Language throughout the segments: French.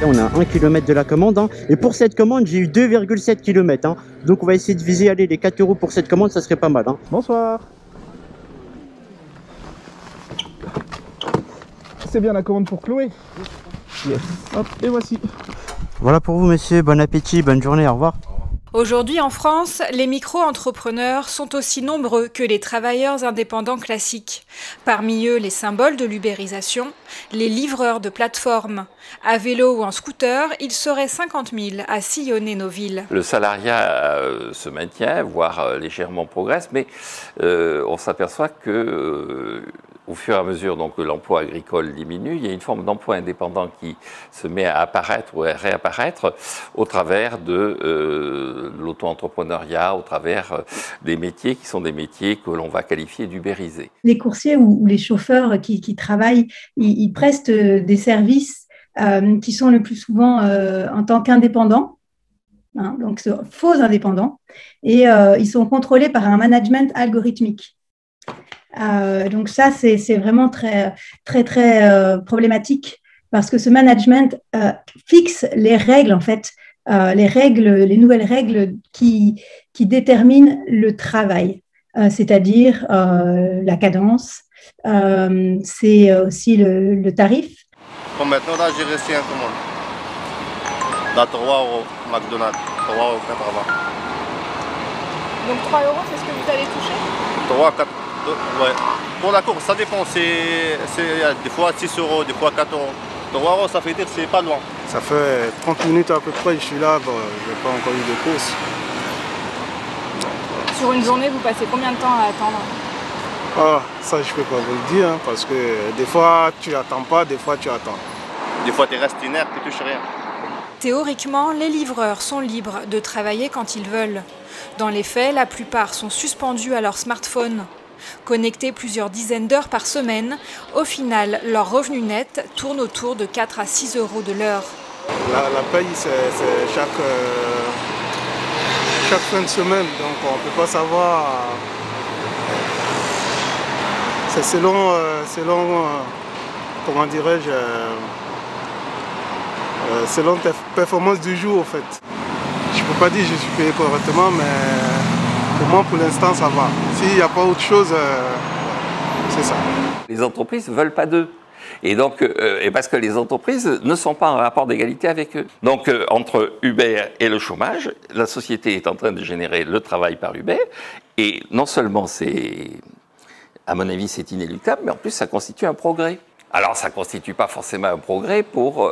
On a 1 km de la commande, hein. Et pour cette commande, j'ai eu 2,7 km, hein. Donc on va essayer de viser aller les 4 € pour cette commande, ça serait pas mal, hein. Bonsoir. C'est bien la commande pour Chloé? Yes. Hop, et voici. Voilà pour vous, messieurs. Bon appétit, bonne journée, au revoir. Aujourd'hui en France, les micro-entrepreneurs sont aussi nombreux que les travailleurs indépendants classiques. Parmi eux, les symboles de l'ubérisation, les livreurs de plateformes. À vélo ou en scooter, ils seraient 50 000 à sillonner nos villes. Le salariat se maintient, voire légèrement progresse, mais on s'aperçoit que au fur et à mesure que l'emploi agricole diminue, il y a une forme d'emploi indépendant qui se met à apparaître ou à réapparaître au travers de l'auto-entrepreneuriat, au travers des métiers qui sont des métiers que l'on va qualifier d'ubérisés. Les coursiers ou les chauffeurs qui travaillent, ils prestent des services qui sont le plus souvent en tant qu'indépendants, hein, donc faux indépendants, et ils sont contrôlés par un management algorithmique. Donc ça, c'est vraiment très problématique parce que ce management fixe les règles, en fait, les nouvelles règles qui déterminent le travail, c'est-à-dire la cadence, c'est aussi le tarif. Comme maintenant, là, j'ai reçu une commande. Là, 3 € McDonald's, 3,80 €. Donc 3 €, c'est ce que vous allez toucher? 3, 4, ouais. Pour la course, ça dépend. C'est des fois 6 €, des fois 4 €. 3 €, ça fait dire que c'est pas loin. Ça fait 30 minutes à peu près, je suis là, bon, je n'ai pas encore eu de course. Sur une journée, vous passez combien de temps à attendre? Ah, ça, je ne peux pas vous le dire, hein, parce que des fois, tu n'attends pas, des fois, tu attends. Des fois, tu restes inerte, tu touches rien. Théoriquement, les livreurs sont libres de travailler quand ils veulent. Dans les faits, la plupart sont suspendus à leur smartphone. Connectés plusieurs dizaines d'heures par semaine, au final, leur revenu net tourne autour de 4 à 6 € de l'heure. La paye, c'est chaque fin de semaine, donc on ne peut pas savoir. C'est selon comment dirais-je, selon tes performances du jour, en fait. Je ne peux pas dire que je suis payé correctement, mais pour moi, pour l'instant, ça va. S'il n'y a pas autre chose, c'est ça. Les entreprises ne veulent pas d'eux. Et donc, parce que les entreprises ne sont pas en rapport d'égalité avec eux. Donc, entre Uber et le chômage, la société est en train de générer le travail par Uber. Et non seulement à mon avis, c'est inéluctable, mais en plus, ça constitue un progrès. Alors, ça ne constitue pas forcément un progrès pour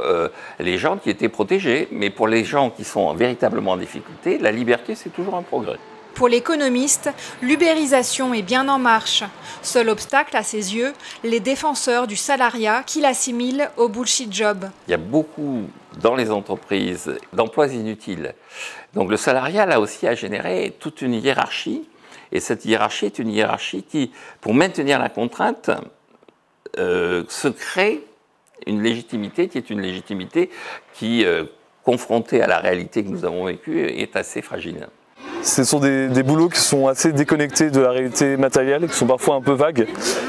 les gens qui étaient protégés, mais pour les gens qui sont véritablement en difficulté, la liberté, c'est toujours un progrès. Pour l'économiste, l'ubérisation est bien en marche. Seul obstacle à ses yeux, les défenseurs du salariat qui l'assimilent au bullshit job. Il y a beaucoup dans les entreprises d'emplois inutiles. Donc le salariat, là aussi, a généré toute une hiérarchie. Et cette hiérarchie est une hiérarchie qui, pour maintenir la contrainte, se crée une légitimité qui est une légitimité qui, confrontée à la réalité que nous avons vécue, est assez fragile. Ce sont des boulots qui sont assez déconnectés de la réalité matérielle, qui sont parfois un peu vagues,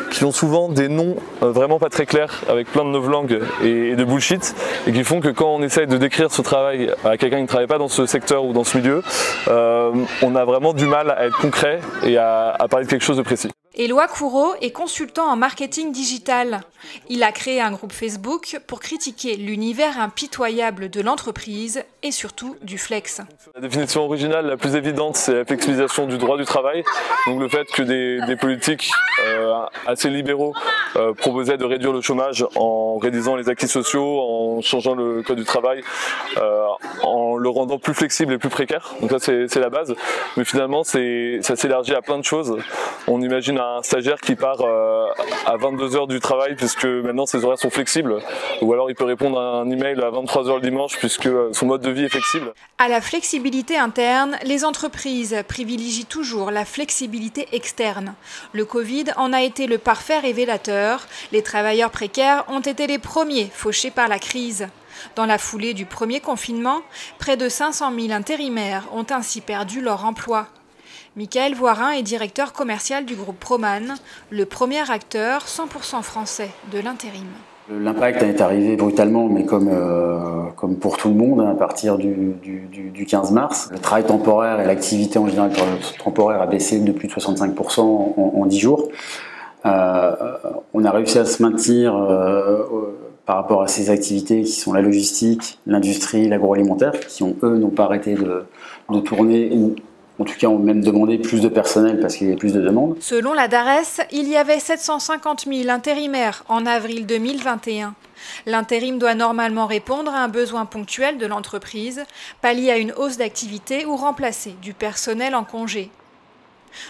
qui ont souvent des noms vraiment pas très clairs, avec plein de novlangues et de bullshit, et qui font que quand on essaye de décrire ce travail à quelqu'un qui ne travaille pas dans ce secteur ou dans ce milieu, on a vraiment du mal à être concret et à parler de quelque chose de précis. Éloi Courreau est consultant en marketing digital. Il a créé un groupe Facebook pour critiquer l'univers impitoyable de l'entreprise et surtout du flex. La définition originale la plus évidente, c'est la flexibilisation du droit du travail. Donc le fait que des politiques assez libéraux proposaient de réduire le chômage en réduisant les acquis sociaux, en changeant le code du travail, en le rendant plus flexible et plus précaire. Donc ça c'est la base. Mais finalement ça s'élargit à plein de choses. On imagine un stagiaire qui part à 22 h du travail puisque maintenant ses horaires sont flexibles, ou alors il peut répondre à un email à 23 h le dimanche puisque son mode de vie est flexible. À la flexibilité interne, les entreprises privilégient toujours la flexibilité externe. Le Covid en a été le parfait révélateur. Les travailleurs précaires ont été les premiers fauchés par la crise. Dans la foulée du premier confinement, près de 500 000 intérimaires ont ainsi perdu leur emploi. Michael Voirin est directeur commercial du groupe Proman, le premier acteur 100% français de l'intérim. L'impact est arrivé brutalement, mais comme pour tout le monde, à partir du 15 mars. Le travail temporaire et l'activité en général temporaire a baissé de plus de 65% en 10 jours. On a réussi à se maintenir par rapport à ces activités qui sont la logistique, l'industrie, l'agroalimentaire, qui eux n'ont pas arrêté de tourner, ou en tout cas ont même demandé plus de personnel parce qu'il y avait plus de demandes. Selon la DARES, il y avait 750 000 intérimaires en avril 2021. L'intérim doit normalement répondre à un besoin ponctuel de l'entreprise, pallier à une hausse d'activité ou remplacer du personnel en congé.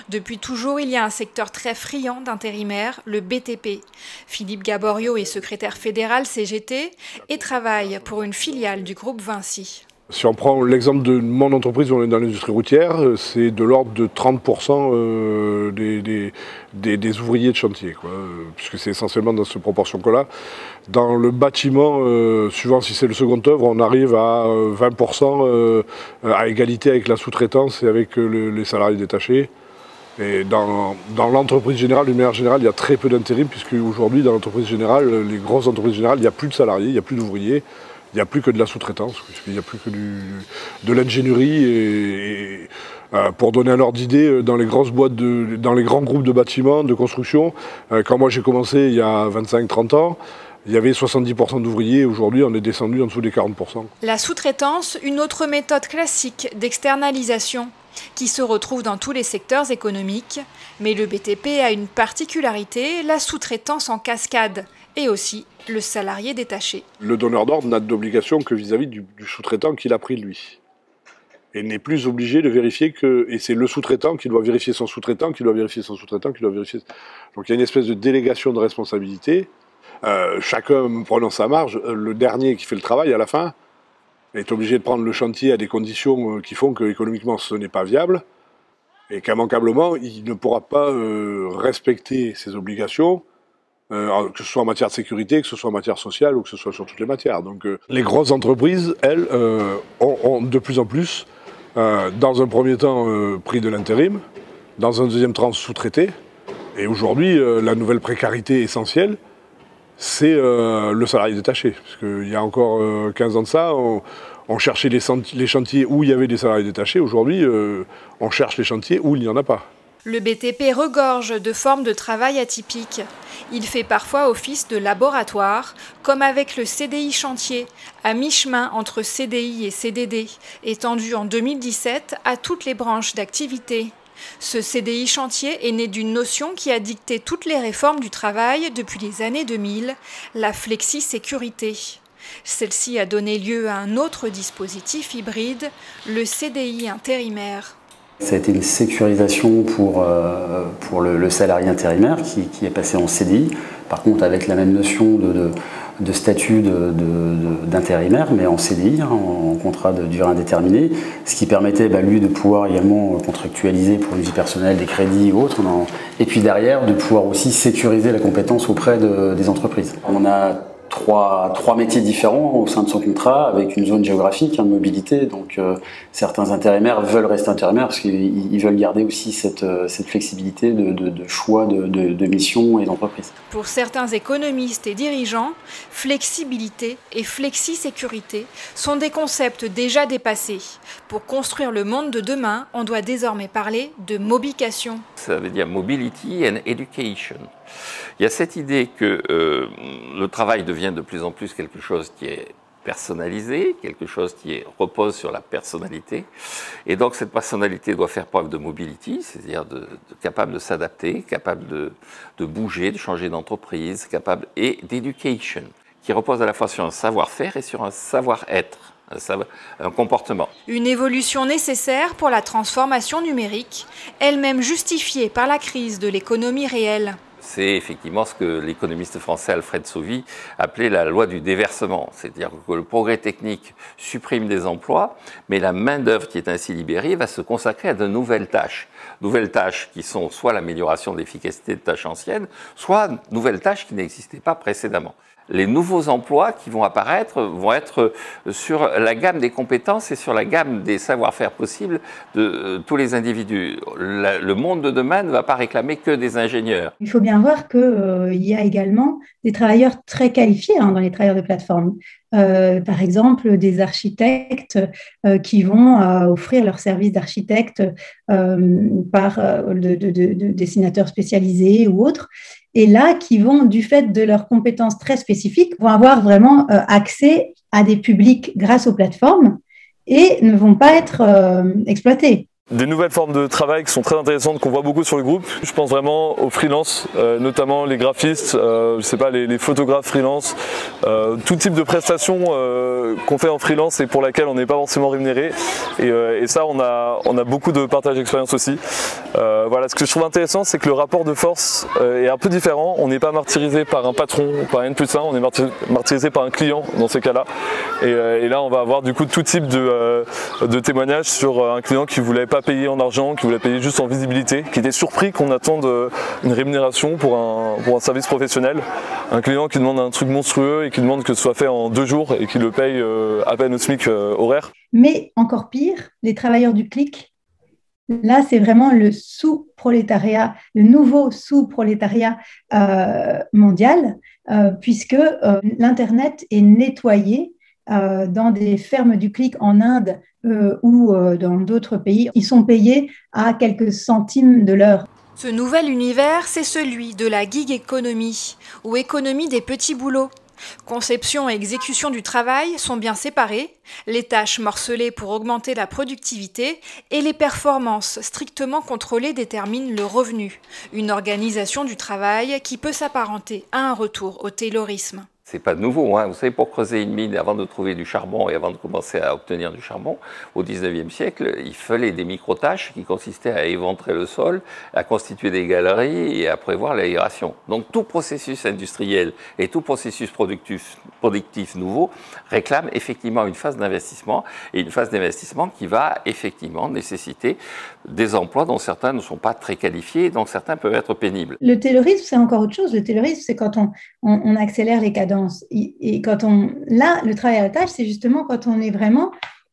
Depuis toujours, il y a un secteur très friand d'intérimaires, le BTP. Philippe Gaborio est secrétaire fédéral CGT et travaille pour une filiale du groupe Vinci. Si on prend l'exemple de mon entreprise, on est dans l'industrie routière, c'est de l'ordre de 30% des ouvriers de chantier, puisque c'est essentiellement dans cette proportion-là. Dans le bâtiment, suivant si c'est le second œuvre, on arrive à 20% à égalité avec la sous-traitance et avec les salariés détachés. Et dans l'entreprise générale, d'une manière générale, il y a très peu d'intérim, puisque aujourd'hui, dans l'entreprise générale, les grosses entreprises générales, il n'y a plus de salariés, il n'y a plus d'ouvriers. Il n'y a plus que de la sous-traitance, puisqu'il n'y a plus que de l'ingénierie. Et pour donner un ordre d'idée, dans les grosses boîtes, dans les grands groupes de bâtiments, de construction, quand moi j'ai commencé il y a 25-30 ans, il y avait 70% d'ouvriers. Aujourd'hui, on est descendu en dessous des 40%. La sous-traitance, une autre méthode classique d'externalisation qui se retrouve dans tous les secteurs économiques. Mais le BTP a une particularité, la sous-traitance en cascade et aussi le salarié détaché. Le donneur d'ordre n'a d'obligation que vis-à-vis du sous-traitant qu'il a pris lui. Et n'est plus obligé de vérifier que... Et c'est le sous-traitant qui doit vérifier son sous-traitant, qui doit vérifier son sous-traitant, qui doit vérifier... Donc il y a une espèce de délégation de responsabilité. Chacun prenant sa marge, le dernier qui fait le travail à la fin est obligé de prendre le chantier à des conditions qui font qu'économiquement ce n'est pas viable. Et qu'immanquablement, il ne pourra pas respecter ses obligations, que ce soit en matière de sécurité, que ce soit en matière sociale ou que ce soit sur toutes les matières. Donc les grosses entreprises, elles, ont de plus en plus, dans un premier temps, pris de l'intérim, dans un deuxième temps, sous-traité. Et aujourd'hui, la nouvelle précarité essentielle, c'est le salarié détaché. Parce qu'il y a encore 15 ans de ça, on cherchait les chantiers où il y avait des salariés détachés. Aujourd'hui, on cherche les chantiers où il n'y en a pas. Le BTP regorge de formes de travail atypiques. Il fait parfois office de laboratoire, comme avec le CDI chantier, à mi-chemin entre CDI et CDD, étendu en 2017 à toutes les branches d'activité. Ce CDI chantier est né d'une notion qui a dicté toutes les réformes du travail depuis les années 2000, la flexi-sécurité. Celle-ci a donné lieu à un autre dispositif hybride, le CDI intérimaire. Ça a été une sécurisation pour le salarié intérimaire qui est passé en CDI, par contre avec la même notion de statut d'intérimaire, mais en CDI, en contrat de durée indéterminée, ce qui permettait lui de pouvoir également contractualiser pour une vie personnelle, des crédits ou autres, et puis derrière de pouvoir aussi sécuriser la compétence auprès des entreprises. On a trois métiers différents au sein de son contrat, avec une zone géographique, de mobilité. Donc certains intérimaires veulent rester intérimaires parce qu'ils veulent garder aussi cette flexibilité de choix de mission et d'entreprise. Pour certains économistes et dirigeants, flexibilité et flexi-sécurité sont des concepts déjà dépassés. Pour construire le monde de demain, on doit désormais parler de mobication. Ça veut dire mobility and education. Il y a cette idée que le travail devient de plus en plus quelque chose qui est personnalisé, quelque chose qui repose sur la personnalité. Et donc cette personnalité doit faire preuve de mobility, c'est-à-dire capable de s'adapter, capable de bouger, de changer d'entreprise, et d'éducation, qui repose à la fois sur un savoir-faire et sur un savoir-être. Un comportement. Une évolution nécessaire pour la transformation numérique, elle-même justifiée par la crise de l'économie réelle. C'est effectivement ce que l'économiste français Alfred Sauvy appelait la loi du déversement. C'est-à-dire que le progrès technique supprime des emplois, mais la main-d'œuvre qui est ainsi libérée va se consacrer à de nouvelles tâches. Nouvelles tâches qui sont soit l'amélioration de l'efficacité de tâches anciennes, soit nouvelles tâches qui n'existaient pas précédemment. Les nouveaux emplois qui vont apparaître vont être sur la gamme des compétences et sur la gamme des savoir-faire possibles de tous les individus. Le monde de demain ne va pas réclamer que des ingénieurs. Il faut bien voir qu'il y a également des travailleurs très qualifiés dans les travailleurs de plateforme. Par exemple, des architectes qui vont offrir leurs services d'architecte par de dessinateurs spécialisés ou autres. Et là, qui vont, du fait de leurs compétences très spécifiques, vont avoir vraiment accès à des publics grâce aux plateformes et ne vont pas être exploités. Des nouvelles formes de travail qui sont très intéressantes, qu'on voit beaucoup sur le groupe. Je pense vraiment aux freelances, notamment les graphistes, je sais pas, les photographes freelance, tout type de prestations qu'on fait en freelance et pour laquelle on n'est pas forcément rémunéré. Et ça, on a beaucoup de partage d'expérience aussi. Voilà, ce que je trouve intéressant, c'est que le rapport de force est un peu différent. On n'est pas martyrisé par un patron, par N+1, on est martyrisé par un client dans ces cas-là. Et là, on va avoir du coup tout type de témoignages sur un client qui voulait pas payer en argent, qui voulait payer juste en visibilité, qui était surpris qu'on attende une rémunération pour un service professionnel. Un client qui demande un truc monstrueux et qui demande que ce soit fait en 2 jours et qui le paye à peine au SMIC horaire. Mais encore pire, les travailleurs du clic, là c'est vraiment le sous-prolétariat, le nouveau sous-prolétariat mondial, puisque l'Internet est nettoyé dans des fermes du clic en Inde ou dans d'autres pays. Ils sont payés à quelques centimes de l'heure. Ce nouvel univers, c'est celui de la gig economy, ou économie des petits boulots. Conception et exécution du travail sont bien séparées, les tâches morcelées pour augmenter la productivité et les performances strictement contrôlées déterminent le revenu. Une organisation du travail qui peut s'apparenter à un retour au taylorisme. C'est pas nouveau, hein. Vous savez, pour creuser une mine, avant de trouver du charbon et avant de commencer à obtenir du charbon, au 19e siècle, il fallait des micro-tâches qui consistaient à éventrer le sol, à constituer des galeries et à prévoir l'aération. Donc tout processus industriel et tout processus productif nouveau réclame effectivement une phase d'investissement, et une phase d'investissement qui va effectivement nécessiter des emplois dont certains ne sont pas très qualifiés, dont certains peuvent être pénibles. Le taylorisme, c'est encore autre chose. Le taylorisme, c'est quand on accélère les cadences. Et quand là, le travail à la tâche, c'est justement quand on est vraiment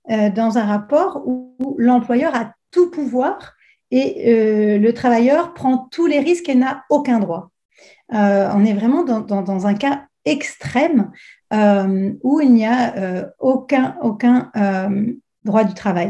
dans un rapport où l'employeur a tout pouvoir et le travailleur prend tous les risques et n'a aucun droit. On est vraiment dans un cas extrême où il n'y a aucun droit du travail.